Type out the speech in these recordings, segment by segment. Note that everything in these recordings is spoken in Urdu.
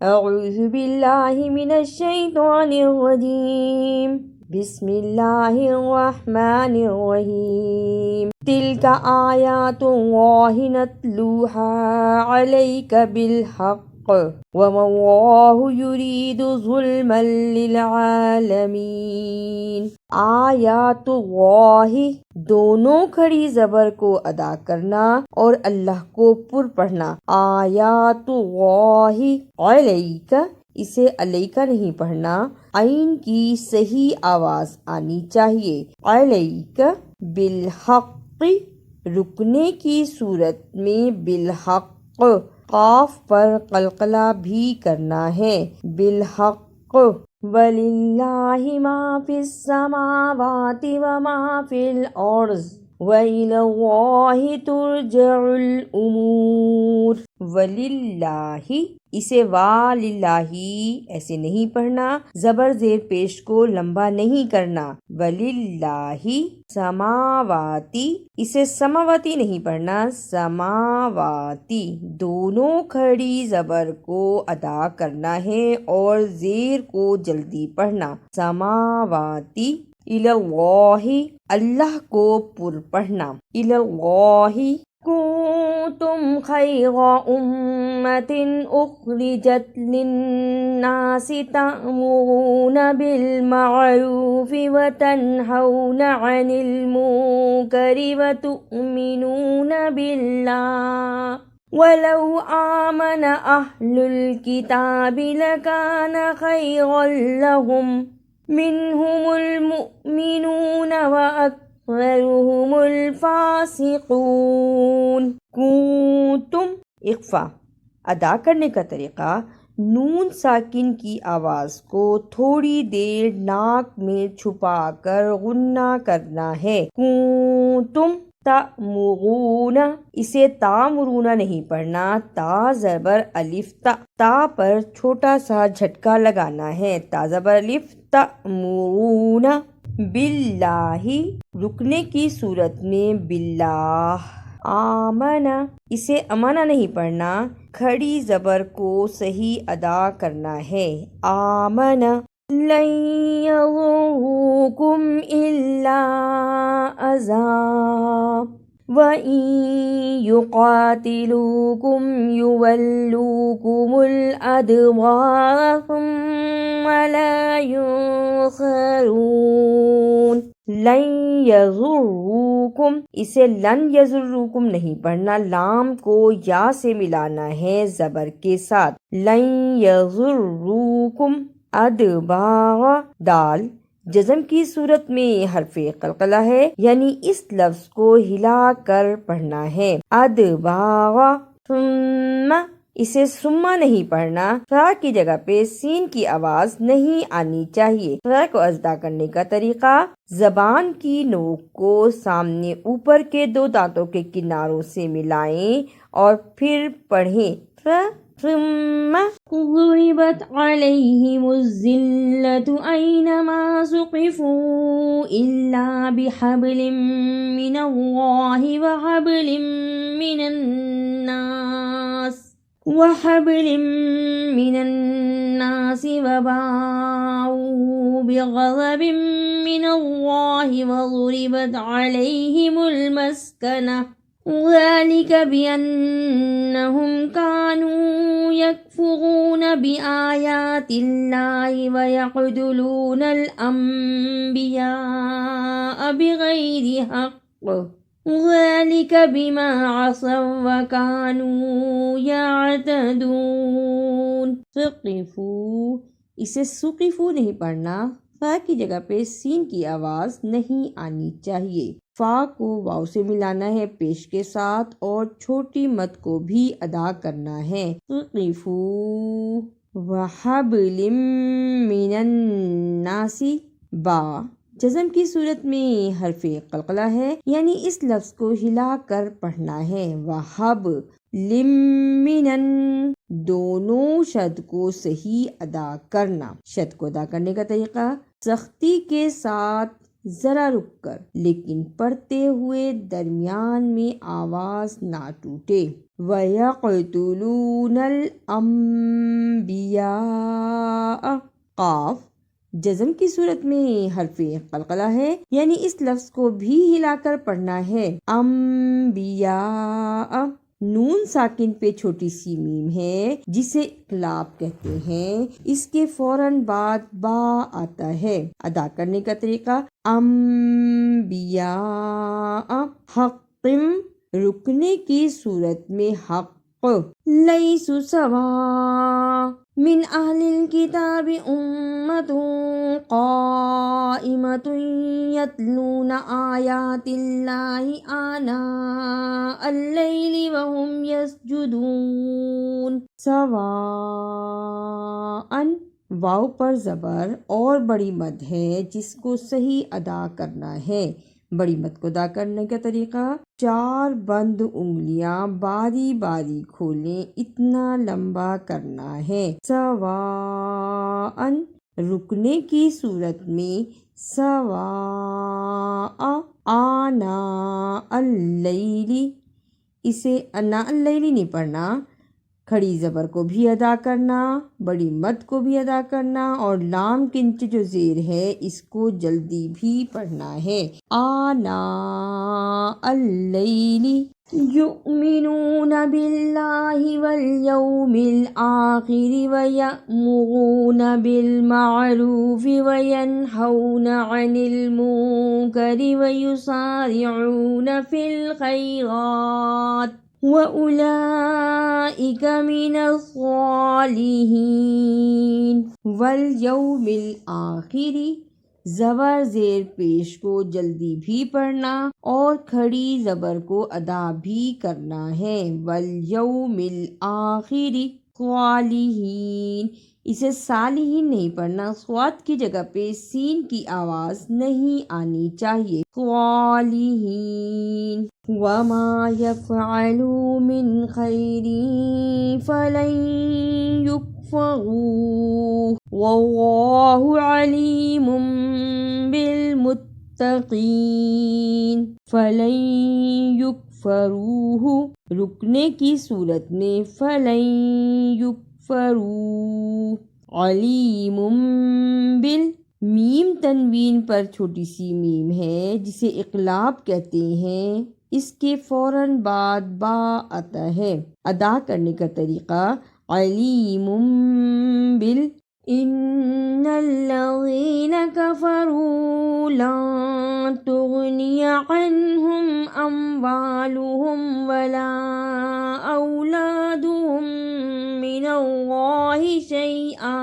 اعوذ باللہ من الشیطان الرجیم، بسم اللہ الرحمن الرحیم۔ تلک آیات اللہ نتلوها علیک بالحق وما اللہ یرید ظلما للعالمین۔ آیات اللہ، دونوں کھڑی زبر کو ادا کرنا اور اللہ کو پر پڑھنا۔ آیات اللہ علیک، اسے علیکہ نہیں پڑھنا، عین کی صحیح آواز آنی چاہیے۔ علیک بالحق، رکنے کی صورت میں بالحق، قاف پر قلقلہ بھی کرنا ہے۔ بالحق، وَلِلَّهِ مَا فِي السَّمَاوَاتِ وَمَا فِي الْأَرْضِ وَإِلَى اللَّهِ تُرْجَعُ الْأُمُورُ۔ وَلِلَّهِ، اسے وَلِلَّهِ ایسے نہیں پڑھنا، زبر زیر پیش کو لمبا نہیں کرنا۔ وَلِلَّهِ سماواتی، اسے سماواتی نہیں پڑھنا، سماواتی، دونوں کھڑی زبر کو ادا کرنا ہے اور زیر کو جلدی پڑھنا۔ سماواتی، الی اللہ، اللہ کو پر پڑھنا۔ الی اللہ، کنتم خیر امۃ اخرجت للناس تأمرون بالمعروف وتنہون عن المنکر وتؤمنون باللہ وَلَوْ آمَنَ أَهْلُ الْكِتَابِ لَكَانَ خَيْرًا لَهُمْ مِنْهُمُ الْمُؤْمِنُونَ وَأَكْثَرُهُمُ الْفَاسِقُونَ۔ کنتم، اخفا ادا کرنے کا طریقہ، نون ساکن کی آواز کو تھوڑی دیر ناک میں چھپا کر غنہ کرنا ہے۔ کنتم تأمرون، اسے تامرون نہیں پڑھنا، تا زبر الف تا، تا پر چھوٹا سا جھٹکا لگانا ہے۔ تا زبر الف، تأمرون باللہ، رکنے کی صورت میں باللہ۔ آمنا، اسے امانا نہیں پڑھنا، کھڑی زبر کو صحیح ادا کرنا ہے۔ آمنا، لن يضروكم إلا أذى وَإِن يُقَاتِلُوكُمْ يُوَلُّوكُمُ الْأَدْبَارَ ثُمَّ لَا يُنصَرُونَ۔ لن یضروکم، اسے لن یضروکم نہیں پڑھنا، لام کو یا سے ملانا ہے زبر کے ساتھ۔ لن یضروکم، ادبار، دال جزم کی صورت میں حرف قلقلہ ہے، یعنی اس لفظ کو ہلا کر پڑھنا ہے۔ ادبار، ثم، اسے سما نہیں پڑھنا، فا کی جگہ پہ سین کی آواز نہیں آنی چاہیے۔ فا کو ادا کرنے کا طریقہ، زبان کی نوک کو سامنے اوپر کے دو دانتوں کے کناروں سے ملائیں اور پھر پڑھیں۔ فا، ثم ضربت علیہم الذلۃ اینما ثقفوا الا بحبل من اللہ وحبل من الناس وباءوا بغضب من اللہ وضربت علیہم المسکنہ ذلك بأنهم كانوا يكفرون بآيات الله ويقتلون الأنبياء بغير حق ذلك بما عصوا وكانوا يعتدون۔ ثقفوا، اسے سقفو نہیں پڑھنا، فا کی جگہ پہ سین کی آواز نہیں آنی چاہیے۔ فا کو واو سے ملانا ہے پیش کے ساتھ اور چھوٹی مد کو بھی ادا کرنا ہے۔ ثقفوا، وحبل من الناس، با جزم کی صورت میں حرف قلقلہ ہے، یعنی اس لفظ کو ہلا کر پڑھنا ہے۔ وحب لمنن، دونوں شد کو صحیح ادا کرنا۔ شد کو ادا کرنے کا طریقہ، سختی کے ساتھ ذرا رک کر، لیکن پڑھتے ہوئے درمیان میں آواز نہ ٹوٹے۔ وَيَقْتُلُونَ الْأَنْبِيَاءَ، قاف جزم کی صورت میں حرف قلقلہ ہے، یعنی اس لفظ کو بھی ہلا کر پڑھنا ہے۔ انبیاء، نون ساکن پہ چھوٹی سی میم ہے جسے اقلاب کہتے ہیں، اس کے فوراً بعد با آتا ہے۔ ادا کرنے کا طریقہ انبیاء، حقم، رکنے کی صورت میں حق، لیسوا سواء من اہل الکتاب امۃ قائمۃ یتلون آیات اللہ آناء اللیل وہم یسجدون۔ سواء، واو پر زبر اور بڑی مد ہے جس کو صحیح ادا کرنا ہے۔ بڑی مد کو ادا کرنے کا طریقہ، 4 بند انگلیاں باری باری کھولیں، اتنا لمبا کرنا ہے۔ سواء، رکنے کی صورت میں سواء، آناء اللیل، اسے آناء اللیل نہیں پڑھنا، کھڑی زبر کو بھی ادا کرنا، بڑی مد کو بھی ادا کرنا، اور لام کے نیچے جو زیر ہے اس کو جلدی بھی پڑھنا ہے۔ آناء اللیل یؤمنون باللہ والیوم الآخر ویأمرون بالمعروف وینہون عن المنکر ویسارعون فی الخیرات وَأُولَئِكَ مِنَ الصَّالِحِينَ۔ وَالْيَوْمِ الْآخِرِ، زبر زیر پیش کو جلدی بھی پڑھنا اور کھڑی زبر کو ادا بھی کرنا ہے۔ وَالْيَوْمِ الْآخِرِ، صالحین، اسے صالحین نہیں پڑھنا، صاد کی جگہ پہ سین کی آواز نہیں آنی چاہیے۔ صالحین، وَمَا يَفْعَلُوا مِنْ خَيْرٍ فَلَنْ يُكْفَرُوهُ وَاللَّهُ عَلِيمٌ بِالْمُتَّقِينَ۔ فَلَنْ يُكْفَرُوهُ، رکنے کی صورت میں فَلَنْ يُكْفَرُوهُ، عَلِيمٌ بِال، میم تنوین پر چھوٹی سی میم ہے جسے اقلاب کہتے ہیں، اس کے فوراً بعد با آتا ہے۔ ادا کرنے کا طریقہ، علیم بال، ان الذین کفروا لن تغنی عنہم اموالہم ولا اولادہم من اللہ شیئا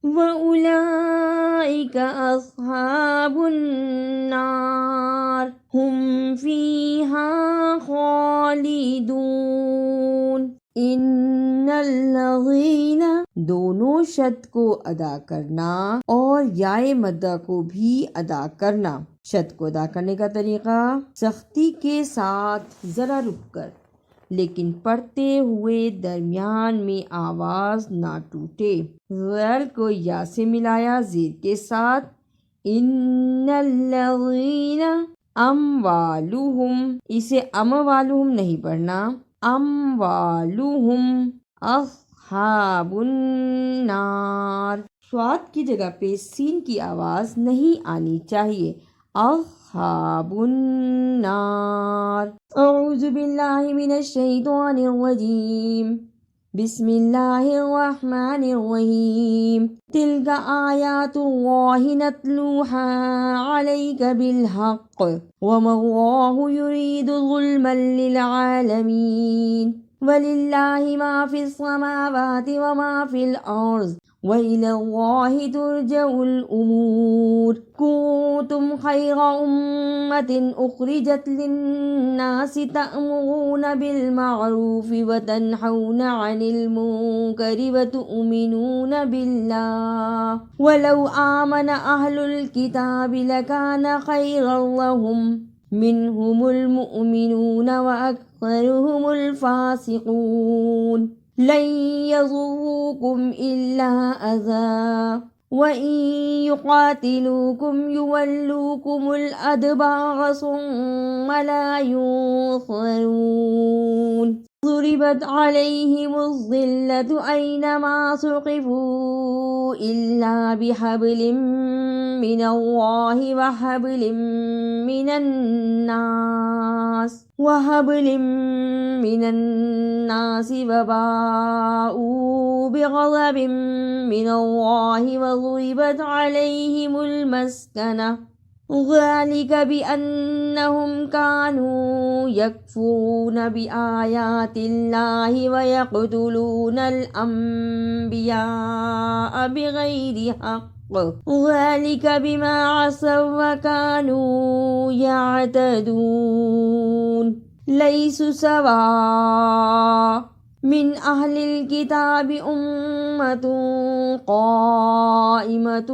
وَأُولَئِكَ أَصْحَابُ النَّارِ هُمْ فِيهَا خَالِدُونَ۔ إِنَّ الَّذِينَ، دونوں شد کو ادا کرنا اور یائے مدہ کو بھی ادا کرنا۔ شد کو ادا کرنے کا طریقہ، سختی کے ساتھ ذرا رک کر، لیکن پڑھتے ہوئے درمیان میں آواز نہ ٹوٹے۔ غیر کو یا سے ملایا زیر کے ساتھ، ان الذین اموالہم، اسے اموالہم نہیں پڑھنا، اموالہم اصحاب النار، صاد کی جگہ پہ سین کی آواز نہیں آنی چاہیے۔ اصحاب النار۔ اعوذ باللہ من الشیطان الرجیم، بسم اللہ الرحمن الرحیم۔ تلک آیات اللہ نتلوہا علیک بالحق وما اللہ یرید ظلما للعالمین وللہ ما فی السماوات وما فی الارض وإلى الله ترجع الأمور۔ كنتم خير أمة أخرجت للناس تأمرون بالمعروف وتنحون عن المنكر وتؤمنون بالله ولو آمن أهل الكتاب لكان خيرا لهم منهم المؤمنون وأكثرهم الفاسقون۔ لن يضروكم إلا أذى وَإِن يُقَاتِلُوكُمْ يُوَلُّوكُمُ الْأَدْبَارَ ثُمَّ لَا يُنصَرُونَ ضُرِبَتْ عَلَيْهِمُ الذِّلَّةُ أَيْنَمَا ثُقِفُوا إِلَّا بِحَبْلٍ مِّنَ اللَّهِ وَحَبْلٍ مِّنَ النَّاسِ وَبَاءُوا بِغَضَبٍ مِّنَ اللَّهِ وَضُرِبَتْ عَلَيْهِمُ الْمَسْكَنَةُ ذَلِكَ بِأَنَّهُمْ كَانُوا يَكْفُرُونَ بِآيَاتِ اللَّهِ وَيَقْتُلُونَ الْأَنبِيَاءَ بِغَيْرِ حَقٍّ ذَلِكَ بِمَا عَصَوا وَّكَانُوا يَعْتَدُونَ لَيْسُوا سَوَاءً مِّنْ أَهْلِ الْكِتَابِ أُمَّةٌ قَائِمَةٌ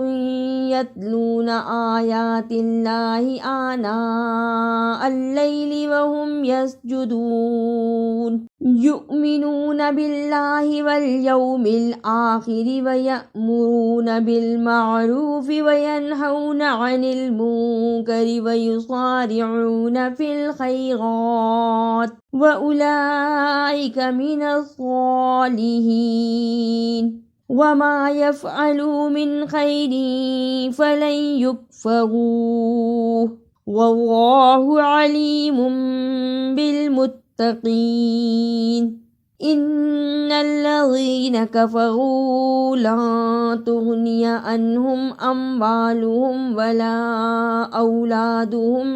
يَتْلُونَ آيَاتِ اللَّهِ آنَاءَ اللَّيْلِ وَهُمْ يَسْجُدُونَ يُؤْمِنُونَ بِاللَّهِ وَالْيَوْمِ الْآخِرِ وَيَأْمُرُونَ بِالْمَعْرُوفِ وَيَنْهَوْنَ عَنِ الْمُنكَرِ وَيُسَارِعُونَ فِي الْخَيْرَاتِ وَأُولَئِكَ مِنَ الصَّالِحِينَ وَمَا يَفْعَلُوا مِنْ خَيْرٍ فَلَنْ يُكْفَرُوهُ وَاللَّهُ عَلِيمٌ بِالْمُتَّقِينَ إِنَّ الَّذِينَ كَفَرُوا لَن تُغْنِيَ عَنْهُمْ أَمْوَالُهُمْ وَلَا أَوْلَادُهُمْ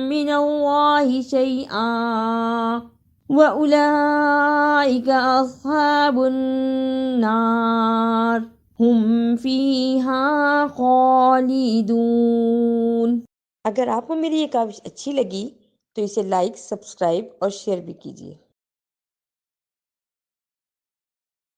مِنَ اللَّهِ شَيْئًا وَأُولَئِكَ أَصْحَابُ النَّارِ ہم فیہا خالدون۔ اگر آپ کو میری یہ کاوش اچھی لگی تو اسے لائک، سبسکرائب اور شیئر بھی کیجیے۔